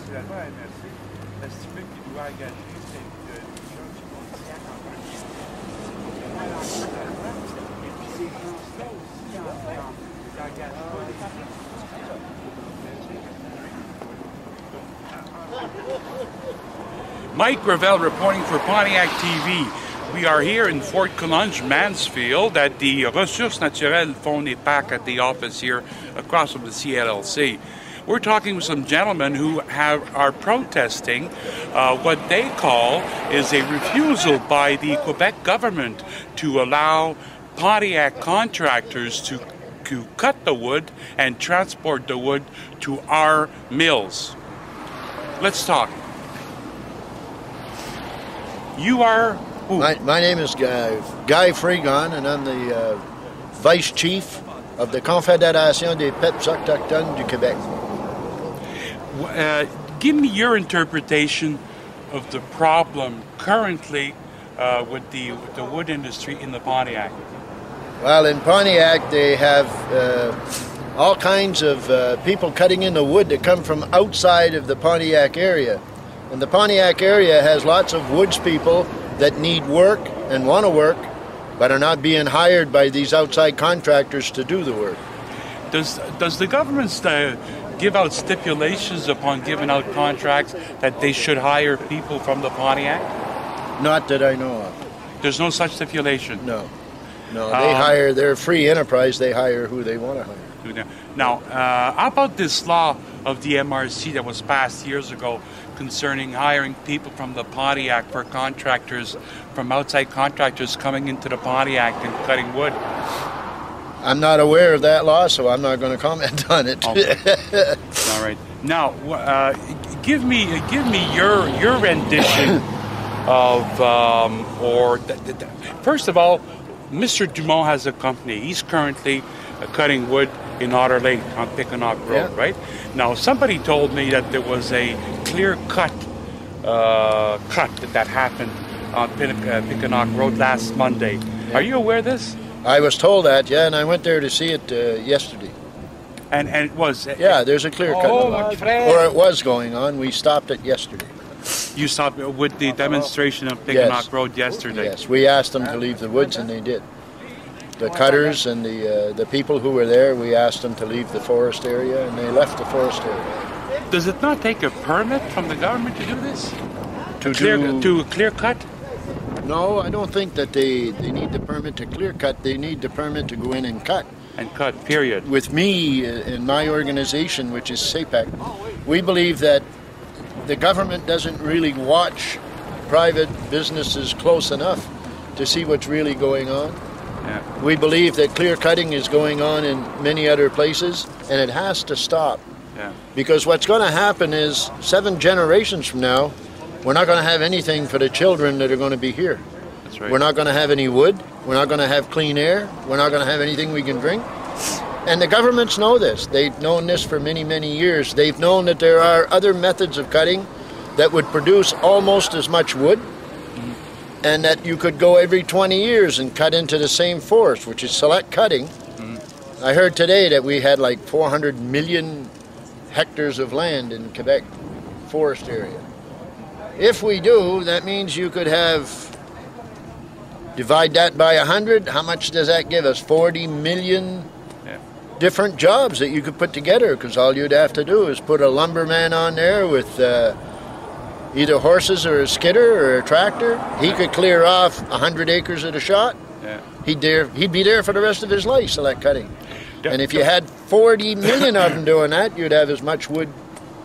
naturellement à MRC, ça stipule qu'il doit engager des gens du Pontiac en premier. Et puis ces gens-là aussi, ils n'engagent pas les gens. Mike Gravel reporting for Pontiac TV. We are here in Fort Collonge, Mansfield, at the Ressources Naturelles Fonds et Parcs at the office here across from the CLLC. We're talking with some gentlemen who are protesting what they call is a refusal by the Quebec government to allow Pontiac contractors to cut the wood and transport the wood to our mills. Let's talk. You are who? My name is Guy Fregon, and I'm the Vice Chief of the Confédération des Peuples Autochtones du Québec. Give me your interpretation of the problem currently with the wood industry in the Pontiac. Well, in Pontiac, they have all kinds of people cutting in the wood that come from outside of the Pontiac area. And the Pontiac area has lots of woods people that need work and want to work, but are not being hired by these outside contractors to do the work. Does the government give out stipulations upon giving out contracts that they should hire people from the Pontiac? Not that I know of. There's no such stipulation? No. No, they hire, they're free enterprise, they hire who they want to hire. Now, how about this law of the MRC that was passed years ago concerning hiring people from the Pontiac for contractors, from outside contractors coming into the Pontiac and cutting wood? I'm not aware of that law, so I'm not going to comment on it. Okay. All right. Now, give me your rendition of, first of all, Mr. Dumont has a company. He's currently cutting wood in Otter Lake on Pickenock Road, yeah. Right? Now, somebody told me that there was a clear cut that happened on Pickenock Road last Monday. Yeah. Are you aware of this? I was told that, yeah, and I went there to see it yesterday. And it was? Yeah, there's a clear cut. Or it was going on. We stopped it yesterday. You stopped with the demonstration on Pickenock Road yesterday? Yes, we asked them to leave the woods, and they did. The cutters and the people who were there, we asked them to leave the forest area, and they left the forest area. Does it not take a permit from the government to do this? To clear cut? No, I don't think that they need the permit to clear cut. They need the permit to go in and cut. And cut, period. With me in my organization, which is SAPEC, we believe that the government doesn't really watch private businesses close enough to see what's really going on. Yeah. We believe that clear cutting is going on in many other places, and it has to stop. Yeah. Because what's going to happen is 7 generations from now, we're not going to have anything for the children that are going to be here. That's right. We're not going to have any wood. We're not going to have clean air. We're not going to have anything we can drink. And the governments know this. They've known this for many, many years. They've known that there are other methods of cutting that would produce almost as much wood, and that you could go every 20 years and cut into the same forest, which is select cutting. I heard today that we had like 400 million hectares of land in Quebec forest area. If we do, that means you could divide that by 100. How much does that give us? 40 million different jobs that you could put together, because all you'd have to do is put a lumberman on there with either horses or a skidder or a tractor. He could clear off 100 acres at a shot. Yeah. He'd be there for the rest of his life, select cutting. And if you had 40 million of them doing that, you'd have as much wood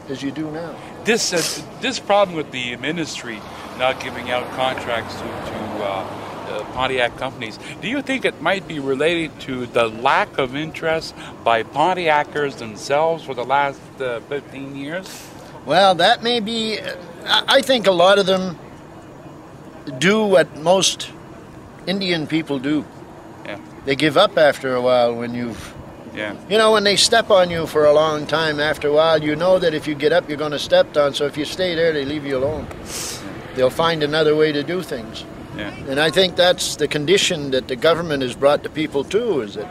as you do now. This problem with the ministry not giving out contracts to Pontiac companies, do you think it might be related to the lack of interest by Pontiacers themselves for the last 15 years? Well, that may be. I think a lot of them do what most Indian people do. Yeah. They give up after a while when you've... Yeah. You know, when they step on you for a long time, after a while, you know that if you get up, you're going to step on. So if you stay there, they leave you alone. They'll find another way to do things. Yeah. And I think that's the condition that the government has brought the people to, is that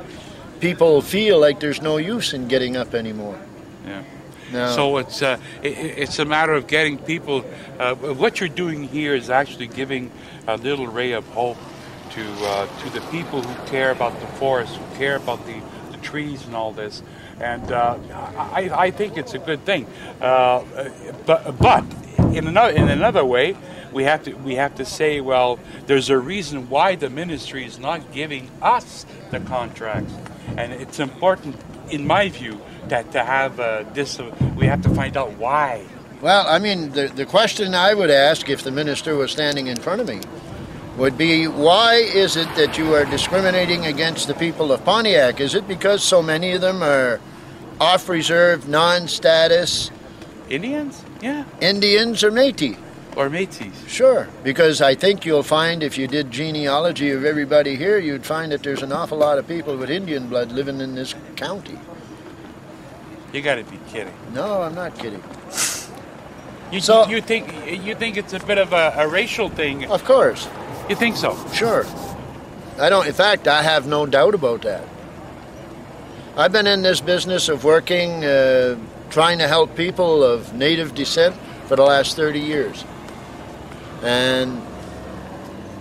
people feel like there's no use in getting up anymore. Yeah. No. So it's a matter of getting people. What you're doing here is actually giving a little ray of hope to the people who care about the forest, who care about the trees and all this. And I think it's a good thing. But in another way, we have to say, well, there's a reason why the ministry is not giving us the contracts, and it's important, in my view, that to have this. We have to find out why. Well, I mean, the question I would ask if the minister was standing in front of me would be, why is it that you are discriminating against the people of Pontiac? Is it because so many of them are off-reserve, non-status Indians? Yeah. Indians or Métis? Or Métis. Sure, because I think you'll find if you did genealogy of everybody here, you'd find that there's an awful lot of people with Indian blood living in this county. You got to be kidding. No, I'm not kidding. You think it's a bit of a racial thing? Of course. You think so? Sure. I don't. In fact, I have no doubt about that. I've been in this business of working, trying to help people of native descent for the last 30 years. And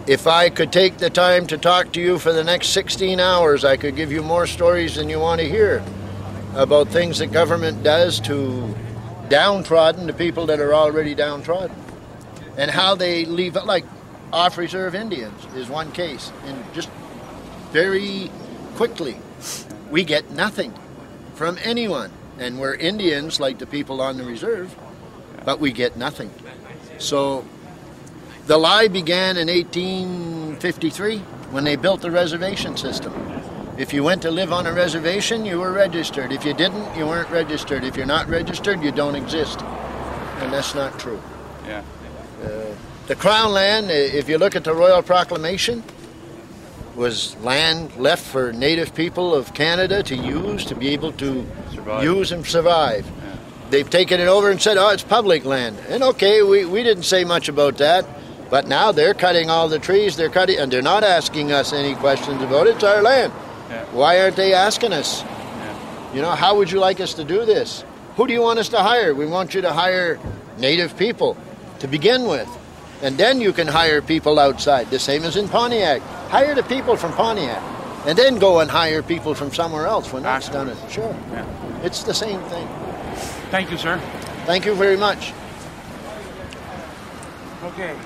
if I could take the time to talk to you for the next 16 hours, I could give you more stories than you want to hear about things that government does to downtrodden, the people that are already downtrodden, and how they leave it. Like off-reserve Indians is one case, and just very quickly, we get nothing from anyone, and we're Indians like the people on the reserve, but we get nothing. So the lie began in 1853 when they built the reservation system. If you went to live on a reservation, you were registered. If you didn't, you weren't registered. If you're not registered, you don't exist. And that's not true. Yeah. The Crown land, if you look at the Royal Proclamation, was land left for Native people of Canada to use, to be able to use and survive. Yeah. They've taken it over and said, oh, it's public land. And okay, we didn't say much about that. But now they're cutting all the trees, and they're not asking us any questions about it. It's our land. Yeah. Why aren't they asking us? Yeah. You know, how would you like us to do this? Who do you want us to hire? We want you to hire Native people to begin with. And then you can hire people outside, the same as in Pontiac. Hire the people from Pontiac, and then go and hire people from somewhere else when that's done it. Sure. Yeah. It's the same thing. Thank you, sir. Thank you very much. Okay.